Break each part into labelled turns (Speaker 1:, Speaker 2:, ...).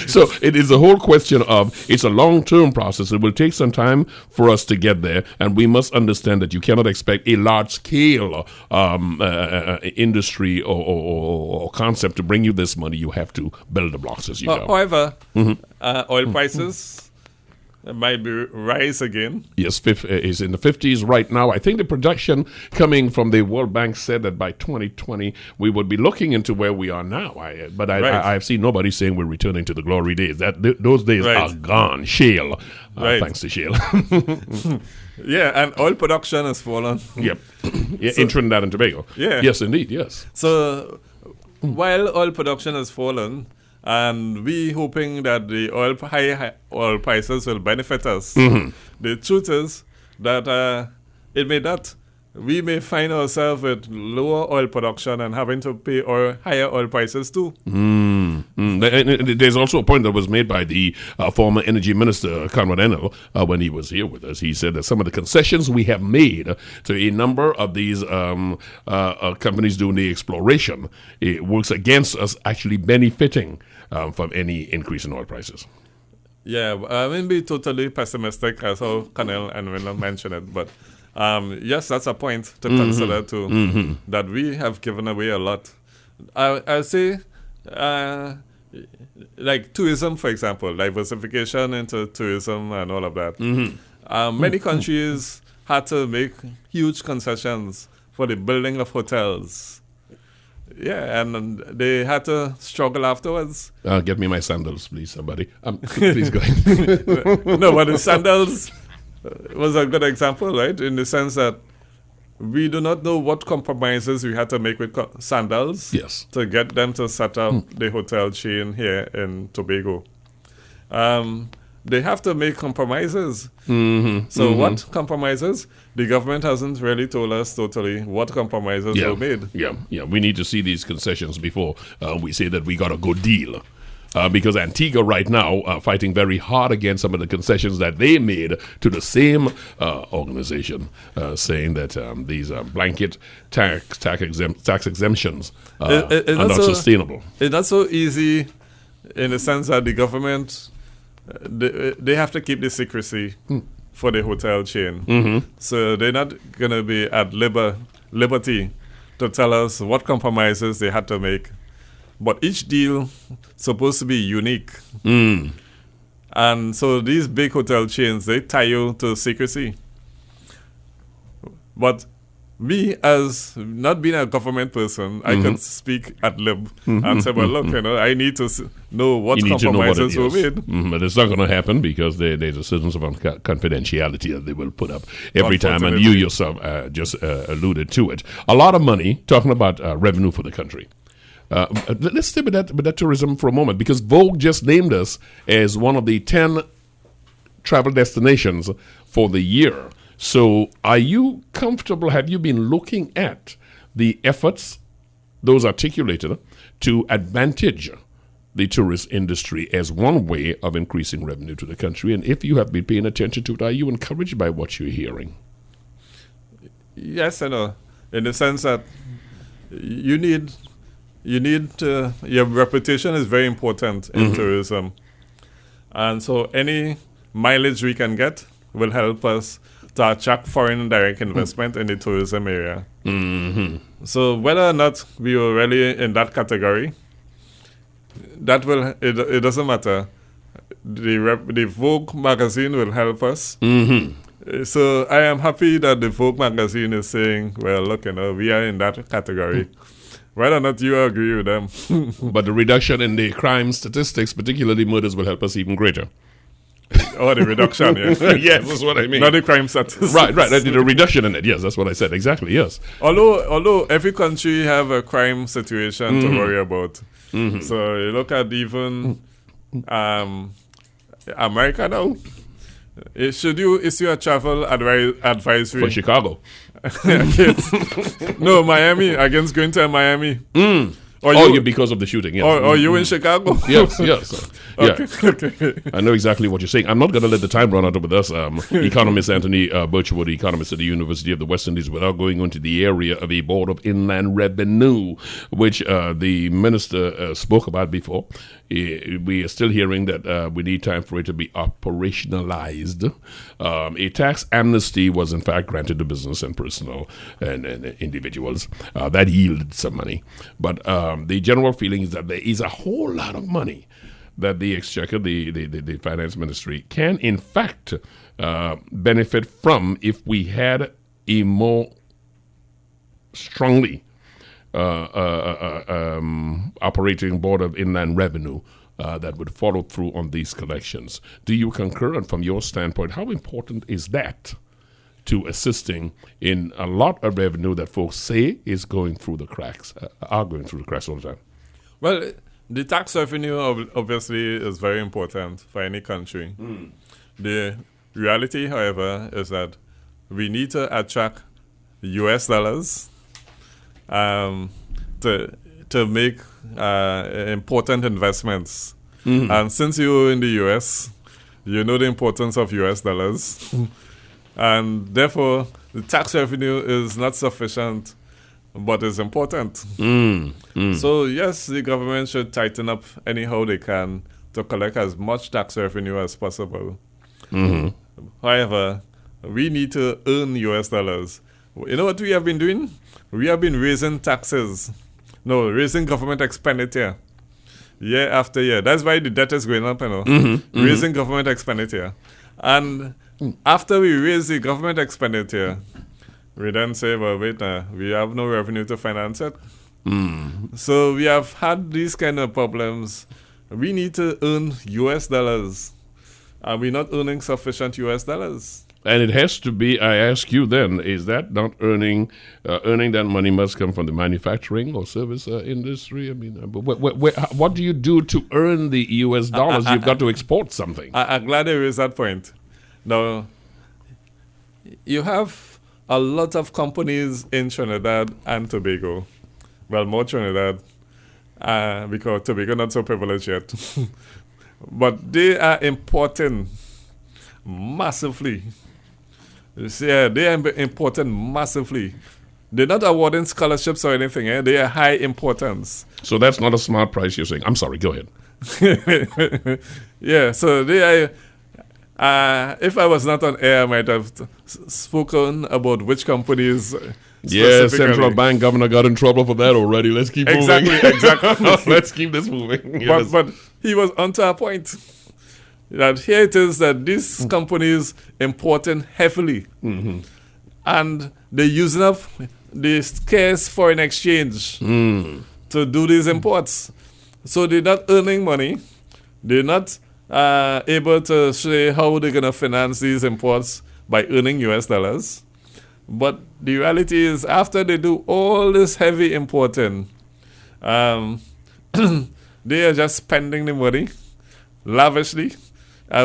Speaker 1: So it is a whole question of, it's a long-term process. It will take some time for us to get there, and we must understand that you cannot expect a large-scale industry or concept to bring you this money. You have to build the blocks as you go.
Speaker 2: However, oil prices might be rise again.
Speaker 1: Yes, is in the 50s right now. I think the projection coming from the World Bank said that by 2020 we would be looking into where we are now. I have seen nobody saying we're returning to the glory days. Those days are gone. Shale, thanks to shale.
Speaker 2: Yeah, and oil production has fallen.
Speaker 1: Yep, in Trinidad and Tobago.
Speaker 2: Yeah.
Speaker 1: Yes, indeed. Yes.
Speaker 2: So while oil production has fallen, and we hoping that the high oil prices will benefit us. The truth is that we may find ourselves with lower oil production and having to pay higher oil prices too.
Speaker 1: There's also a point that was made by the former energy minister, Conrad Enel, when he was here with us. He said that some of the concessions we have made to a number of these companies doing the exploration, it works against us actually benefiting from any increase in oil prices.
Speaker 2: Yeah, I mean, be totally pessimistic as how Colonel and Winland mentioned it, but yes, that's a point to consider too, that we have given away a lot. I say, like tourism, for example, diversification into tourism and all of that. Many countries had to make huge concessions for the building of hotels. Yeah, and they had to struggle afterwards.
Speaker 1: Get me my sandals, please, somebody. Please go ahead.
Speaker 2: No, but the sandals was a good example, right? In the sense that we do not know what compromises we had to make with sandals to get them to set up the hotel chain here in Tobago. They have to make compromises. What compromises? The government hasn't really told us totally what compromises were made.
Speaker 1: Yeah. We need to see these concessions before we say that we got a good deal. Because Antigua right now fighting very hard against some of the concessions that they made to the same organization, saying that these blanket tax exemptions are not sustainable.
Speaker 2: It's not so easy in the sense that the government, they have to keep the secrecy for the hotel chain. So they're not going to be at liberty to tell us what compromises they had to make. But each deal supposed to be unique. And so these big hotel chains, they tie you to secrecy. But me, as not being a government person, I could speak ad lib and say, well, look, I need to know what compromises were made.
Speaker 1: But it's not going to happen because there's a certain amount of confidentiality that they will put up every time. And you yourself just alluded to it. A lot of money, talking about revenue for the country. Let's stay with that tourism for a moment, because Vogue just named us as one of the 10 travel destinations for the year. So are you comfortable? Have you been looking at the efforts, those articulated, to advantage the tourist industry as one way of increasing revenue to the country? And if you have been paying attention to it, are you encouraged by what you're hearing?
Speaker 2: Yes, I know. In the sense that you need your reputation is very important in tourism. And so any mileage we can get will help us to attract foreign direct investment in the tourism area. So whether or not we were really in that category, it doesn't matter. The Vogue magazine will help us. So I am happy that the Vogue magazine is saying, well, look, we are in that category. Whether or not you agree with them.
Speaker 1: But the reduction in the crime statistics, particularly murders, will help us even greater.
Speaker 2: Oh, the reduction, yeah.
Speaker 1: Yes, that's what I mean.
Speaker 2: Not the crime statistics.
Speaker 1: Right. The reduction in it. Yes, that's what I said. Exactly, yes.
Speaker 2: Although every country have a crime situation to worry about. So you look at even America now. Should you issue a travel advisory?
Speaker 1: For Chicago.
Speaker 2: No, Miami, against going to Miami.
Speaker 1: Or because of the shooting, yes.
Speaker 2: Or you in Chicago?
Speaker 1: Yes.
Speaker 2: Okay.
Speaker 1: I know exactly what you're saying. I'm not going to let the time run out with us. Economist Anthony Birchwood, economist at the University of the West Indies, without going into the area of a Board of Inland Revenue, which the minister spoke about before. We are still hearing that we need time for it to be operationalized. A tax amnesty was in fact granted to business and personal and individuals. That yielded some money. But the general feeling is that there is a whole lot of money that the exchequer, the finance ministry, can in fact benefit from if we had a more strongly operating board of inland revenue that would follow through on these collections. Do you concur? And from your standpoint, how important is that to assisting in a lot of revenue that folks say is going through the cracks, are going through the cracks all the time?
Speaker 2: Well, the tax revenue obviously is very important for any country. The reality, however, is that we need to attract US dollars to make important investments. And since you're in the US, you know the importance of US dollars. And therefore, the tax revenue is not sufficient, but is important. So yes, the government should tighten up anyhow they can to collect as much tax revenue as possible. However, we need to earn US dollars. You know what we have been doing? We have been raising government expenditure year after year. That's why the debt is going up, raising government expenditure. And after we raise the government expenditure, we then say, well, wait, we have no revenue to finance it. So we have had these kind of problems. We need to earn US dollars. And we're not earning sufficient US dollars.
Speaker 1: And it has to be, I ask you then, is that not earning that money must come from the manufacturing or service industry? I mean, what do you do to earn the US dollars? You've got to export something.
Speaker 2: I'm glad you raised that point. Now, you have a lot of companies in Trinidad and Tobago. Well, more Trinidad, because Tobago not so privileged yet. But they are importing massively. You see, they are important massively. They're not awarding scholarships or anything. They are high importance.
Speaker 1: So that's not a smart price you're saying. I'm sorry, go ahead.
Speaker 2: Yeah, so they are... if I was not on air, I might have spoken about which companies...
Speaker 1: Yeah, Central Bank governor got in trouble for that already. Let's keep moving.
Speaker 2: Exactly.
Speaker 1: Let's keep this moving. Yes.
Speaker 2: But he was onto a point. That here it is that these companies importing heavily, and they're using up the scarce foreign exchange to do these imports. So they're not earning money. They're not able to say how they're going to finance these imports by earning US dollars. But the reality is, after they do all this heavy importing, they are just spending the money lavishly.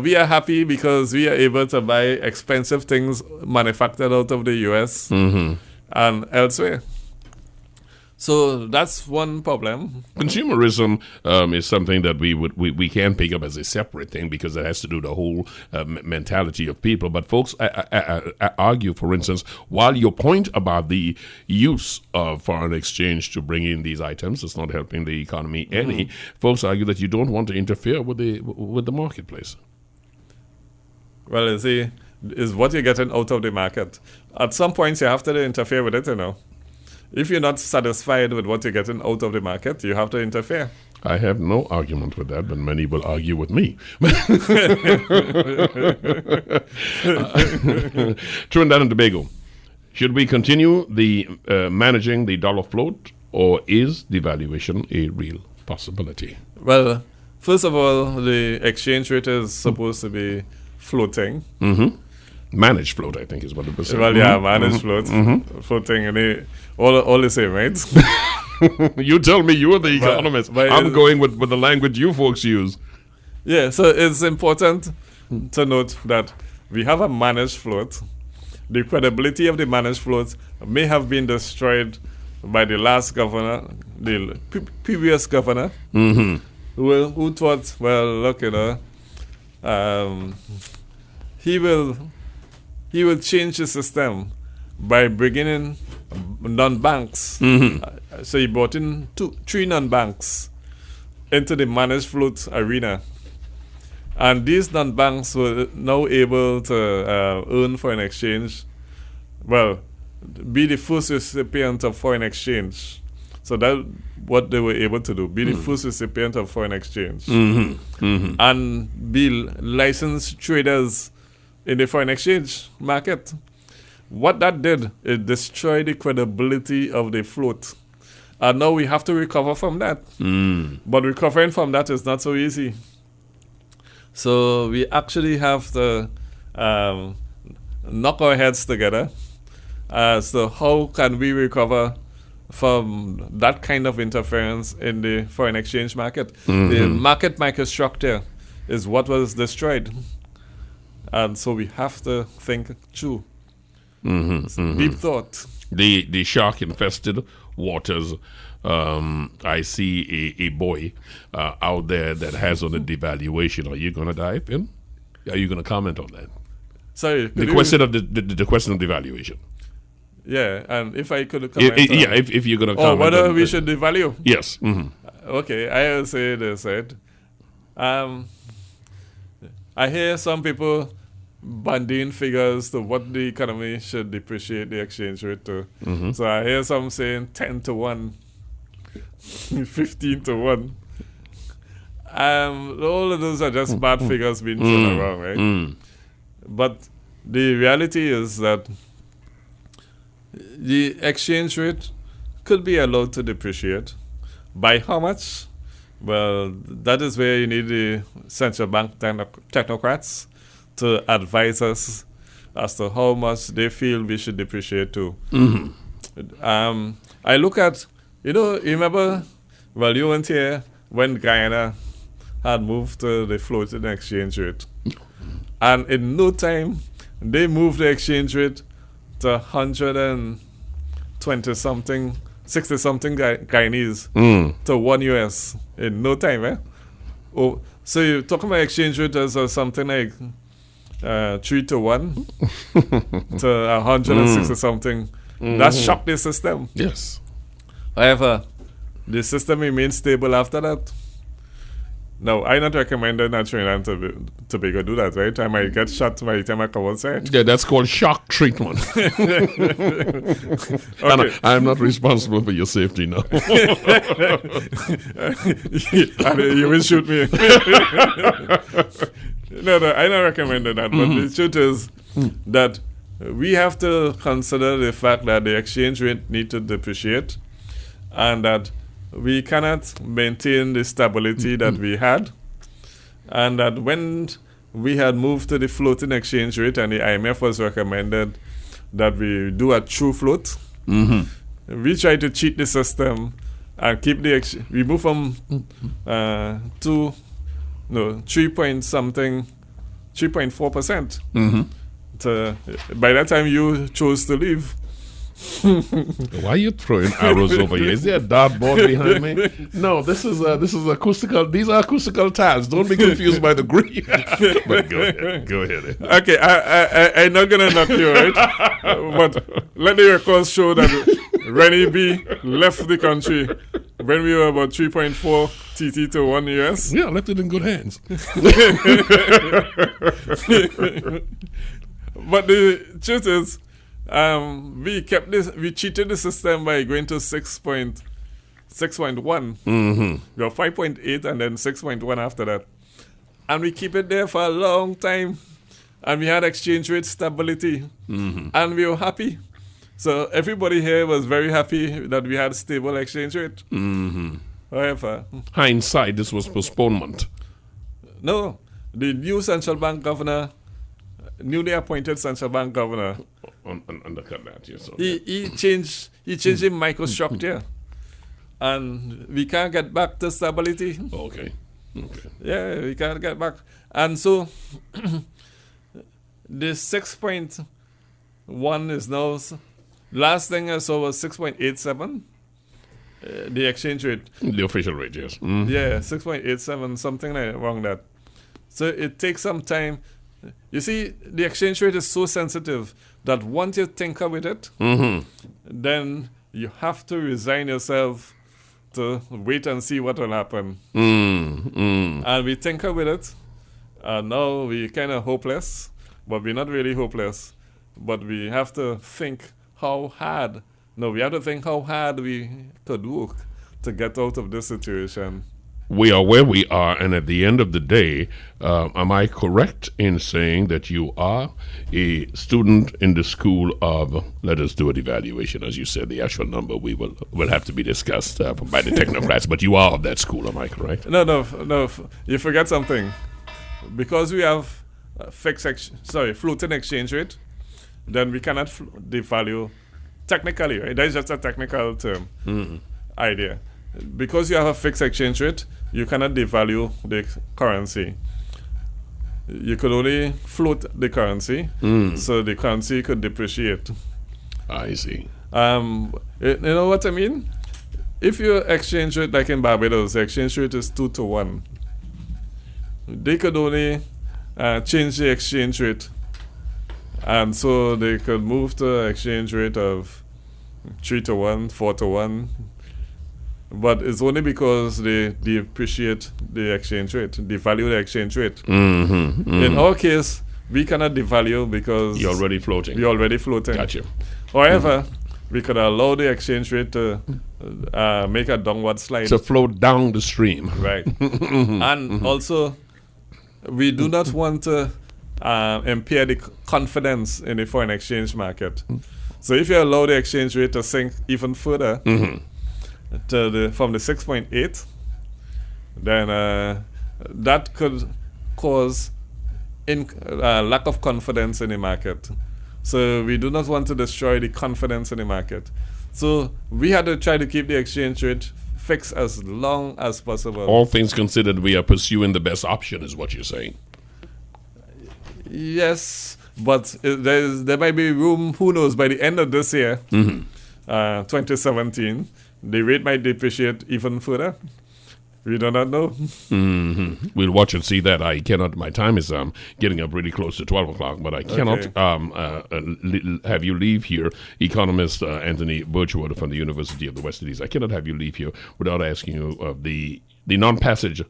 Speaker 2: We are happy because we are able to buy expensive things manufactured out of the US and elsewhere. So that's one problem.
Speaker 1: Consumerism is something that we can pick up as a separate thing because it has to do with the whole mentality of people. But folks argue, for instance, while your point about the use of foreign exchange to bring in these items is not helping the economy any, folks argue that you don't want to interfere with the marketplace.
Speaker 2: Well, you see, is what you're getting out of the market. At some points, you have to interfere with it, If you're not satisfied with what you're getting out of the market, you have to interfere.
Speaker 1: I have no argument with that, but many will argue with me. Trinidad and Tobago, should we continue managing the dollar float, or is devaluation a real possibility?
Speaker 2: Well, first of all, the exchange rate is supposed to be floating.
Speaker 1: Managed float, I think, is what it was.
Speaker 2: Well, yeah, managed float. Floating, and all the same, right?
Speaker 1: You tell me, you're the economist. But I'm going with the language you folks use.
Speaker 2: Yeah, so it's important to note that we have a managed float. The credibility of the managed float may have been destroyed by the last governor, the previous governor, who thought, well, look, he will change the system by bringing in non-banks. So he brought in 3 non-banks into the managed float arena. And these non-banks were now able to earn foreign exchange, well, be the first recipient of foreign exchange. So that's what they were able to do, be the first recipient of foreign exchange. And be licensed traders in the foreign exchange market. What that did, it destroyed the credibility of the float. And now we have to recover from that. But recovering from that is not so easy. So we actually have to knock our heads together as to how can we recover from that kind of interference in the foreign exchange market. The market microstructure is what was destroyed. And so we have to think through. Deep thought.
Speaker 1: The shark-infested waters. I see a boy out there that has on a devaluation. Are you going to dive in? Are you going to comment on that?
Speaker 2: Sorry.
Speaker 1: The question of the question of devaluation.
Speaker 2: Yeah, and if I could comment.
Speaker 1: If you're going to comment.
Speaker 2: Or whether we should devalue.
Speaker 1: Yes.
Speaker 2: Okay, I will say this, right? I hear some people bandying figures to what the economy should depreciate the exchange rate to. So I hear some saying 10 to 1, 15 to 1. All of those are just bad figures being thrown around, right? But the reality is that the exchange rate could be allowed to depreciate. By how much? Well, that is where you need the central bank technocrats to advise us as to how much they feel we should depreciate to. I look at, you remember, well, you weren't here when Guyana had moved to the floating exchange rate. And in no time, they moved the exchange rate to 120-something, 60-something Guyanese to 1 US in no time, eh? Oh, so you're talking about exchange rate as something like 3 to 1 to 160-something. That shocked the system.
Speaker 1: Yes.
Speaker 2: However, the system remains stable after that. Now, I'm not recommending that Trinidad and Tobago do that, right? I might get shot by the time I come outside.
Speaker 1: Yeah, that's called shock treatment. And I'm not responsible for your safety now.
Speaker 2: You will shoot me. No, I'm not recommending that. But the truth is that we have to consider the fact that the exchange rate needs to depreciate and that we cannot maintain the stability that we had, and that when we had moved to the floating exchange rate and the IMF was recommended that we do a true float, we tried to cheat the system and keep the we moved from 3.4% to, by that time you chose to leave.
Speaker 1: Why are you throwing arrows over here? Is there a dartboard behind me? No, this is acoustical. These are acoustical tiles. Don't be confused by the green. But go ahead.
Speaker 2: Okay, I'm not gonna knock you, right? But let the records show that Rennie B left the country when we were about 3.4 TT to 1 US.
Speaker 1: Yeah, left it in good hands.
Speaker 2: But the truth is, we cheated the system by going to 6.1. We were 5.8 and then 6.1 after that. And we keep it there for a long time. And we had exchange rate stability. And we were happy. So everybody here was very happy that we had stable exchange rate. However,
Speaker 1: hindsight, this was postponement.
Speaker 2: No, the new central bank governor, newly appointed central bank governor,
Speaker 1: undercut that, yes.
Speaker 2: He changed the microstructure, and we can't get back to stability.
Speaker 1: Okay.
Speaker 2: Yeah, we can't get back, and so the 6.1 is now. Last thing I saw was 6.87. The exchange rate.
Speaker 1: The official rate, yes.
Speaker 2: Yeah, 6.87, something like around that. So it takes some time. You see, the exchange rate is so sensitive that once you tinker with it, then you have to resign yourself to wait and see what will happen. And we tinker with it. And now we're kind of hopeless, but we're not really hopeless. But we have to think how hard. No, we have to think how hard we could work to get out of this situation.
Speaker 1: We are where we are, and at the end of the day, am I correct in saying that you are a student in the school of, let us do an evaluation, as you said, the actual number will have to be discussed by the technocrats, but you are of that school, am I correct?
Speaker 2: No, you forget something. Because we have floating exchange rate, then we cannot devalue technically, right? That is just a technical term, idea. Because you have a fixed exchange rate, you cannot devalue the currency. You could only float the currency, so the currency could depreciate.
Speaker 1: I see.
Speaker 2: You know what I mean? If your exchange rate, like in Barbados, the exchange rate is 2-1. They could only change the exchange rate, and so they could move to an exchange rate of 3-1, 4-1. But it's only because they depreciate the exchange rate, devalue the exchange rate. In our case, we cannot devalue because
Speaker 1: you're already floating.
Speaker 2: Gotcha. However, we could allow the exchange rate to make a downward slide.
Speaker 1: To float down the stream.
Speaker 2: Right. And also, we do not want to impair the confidence in the foreign exchange market. So if you allow the exchange rate to sink even further, from the 6.8, then that could cause lack of confidence in the market. So we do not want to destroy the confidence in the market. So we had to try to keep the exchange rate fixed as long as possible.
Speaker 1: All things considered, we are pursuing the best option, is what you're saying.
Speaker 2: Yes, but there might be room, who knows, by the end of this year, 2017, the rate might depreciate even further. We do not know.
Speaker 1: We'll watch and see that. I cannot, my time is getting up really close to 12 o'clock, but I cannot have you leave here, Economist Anthony Birchwood from the University of the West Indies. I cannot have you leave here without asking you of the non-passage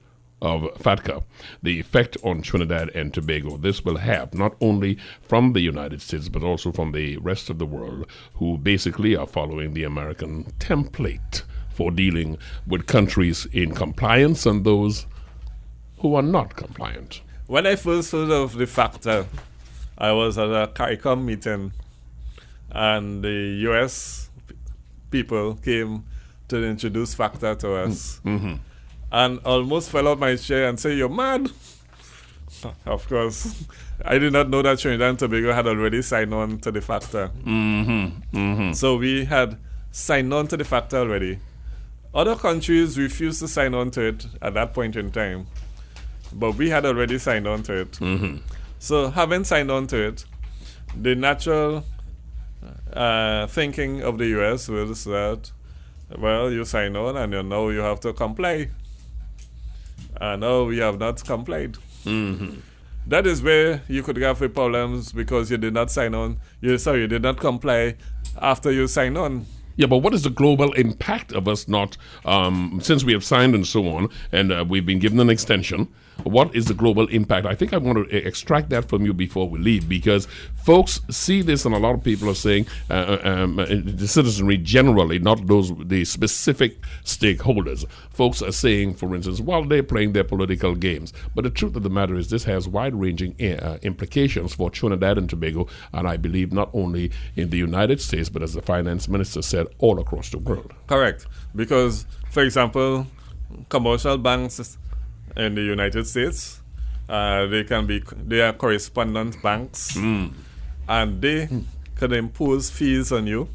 Speaker 1: of FATCA, the effect on Trinidad and Tobago this will have, not only from the United States, but also from the rest of the world, who basically are following the American template for dealing with countries in compliance and those who are not compliant.
Speaker 2: When I first heard of the FATCA, I was at a CARICOM meeting, and the U.S. people came to introduce FATCA to us. And almost fell out my chair and say, "You're mad." Of course, I did not know that Trinidad and Tobago had already signed on to the FATCA. So we had signed on to the FATCA already. Other countries refused to sign on to it at that point in time, but we had already signed on to it. So having signed on to it, the natural thinking of the U.S. was that, well, you sign on and now you have to comply. And no, we have not complied. That is where you could have problems because you did not sign on. You did not comply after you sign on.
Speaker 1: Yeah, but what is the global impact of us not, since we have signed and so on, and we've been given an extension, what is the global impact? I think I want to extract that from you before we leave, because folks see this, and a lot of people are saying, the citizenry generally, not the specific stakeholders. Folks are saying, for instance, well, they're playing their political games. But the truth of the matter is this has wide-ranging implications for Trinidad and Tobago, and I believe not only in the United States, but as the finance minister said, all across the world.
Speaker 2: Correct. Because, for example, commercial banks in the United States, they are correspondent banks, and they can impose fees on you.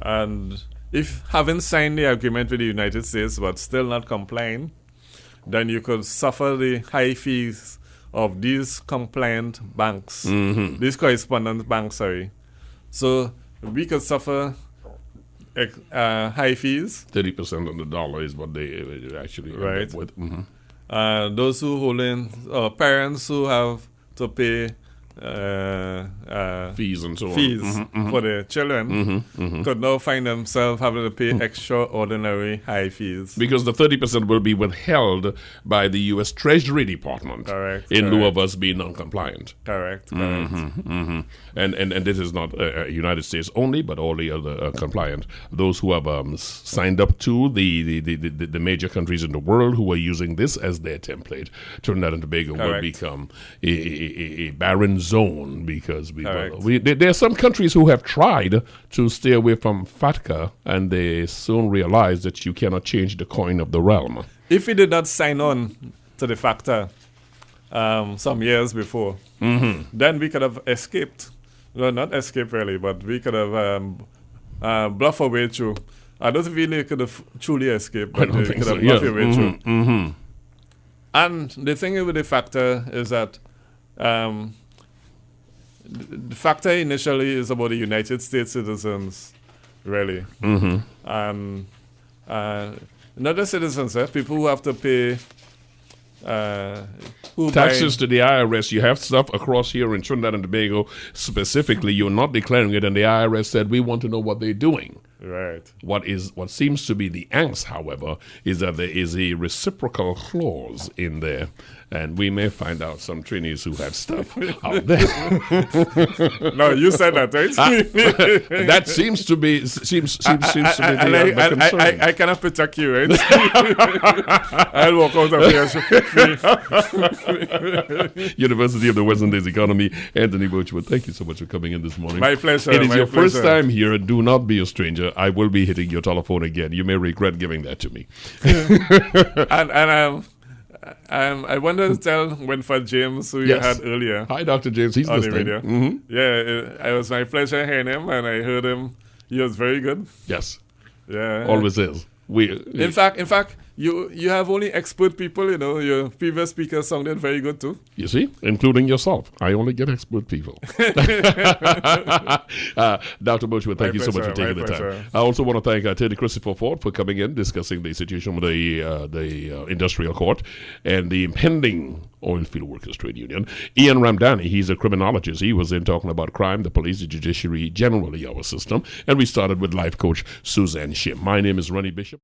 Speaker 2: And if having signed the agreement with the United States but still not complying, then you could suffer the high fees of these compliant banks, these correspondent banks, So we could suffer high fees.
Speaker 1: 30% on the dollar is what they actually
Speaker 2: right.
Speaker 1: end up with.
Speaker 2: Those who hold in, parents who have to pay
Speaker 1: fees and so on.
Speaker 2: Fees for their children could now find themselves having to pay extraordinary high fees.
Speaker 1: Because the 30% will be withheld by the U.S. Treasury Department in lieu of us being non-compliant.
Speaker 2: Correct.
Speaker 1: And this is not United States only, but all the other compliant. Those who have signed up to the major countries in the world who are using this as their template, Trinidad and Tobago will become a barren zone because there are some countries who have tried to stay away from FATCA, and they soon realize that you cannot change the coin of the realm.
Speaker 2: If we did not sign on to the FATCA some years before, then we could have escaped. Well, not escape really, but we could have bluffed our way through. I don't feel we could have truly escaped, but we could have bluffed our way through. And the thing with the FATCA is that the FATCA initially is about the United States citizens, really. And not the citizens, people who have to pay
Speaker 1: taxes to the IRS. You have stuff across here in Trinidad and Tobago specifically. You're not declaring it, and the IRS said, we want to know what they're doing.
Speaker 2: Right.
Speaker 1: What seems to be the angst, however, is that there is a reciprocal clause in there, and we may find out some trainees who have stuff out there.
Speaker 2: No, you said that, right?
Speaker 1: That seems to be the concern.
Speaker 2: I cannot protect you, right? I'll walk out of here.
Speaker 1: University of the West Indies Economy, Anthony Birchwood. Thank you so much for coming in this morning.
Speaker 2: My pleasure.
Speaker 1: It is your first time here. Do not be a stranger. I will be hitting your telephone again. You may regret giving that to me.
Speaker 2: I wanted to tell Winford James, who you had earlier.
Speaker 1: Hi, Dr. James. He's
Speaker 2: on
Speaker 1: listening.
Speaker 2: the radio. Yeah, it was my pleasure hearing him, and I heard him. He was very good.
Speaker 1: Yes.
Speaker 2: Yeah.
Speaker 1: Always is.
Speaker 2: In fact, you have only expert people. Your previous speaker sounded very good too.
Speaker 1: You see, including yourself. I only get expert people. Dr. Birchwood, thank you so much for taking the time. I also want to thank Attorney Christopher Ford for coming in, discussing the situation with the industrial court and the impending oil field workers trade union. Ian Ramdani, he's a criminologist. He was in talking about crime, the police, the judiciary, generally our system. And we started with life coach Suzanne Shim. My name is Rennie Bishop.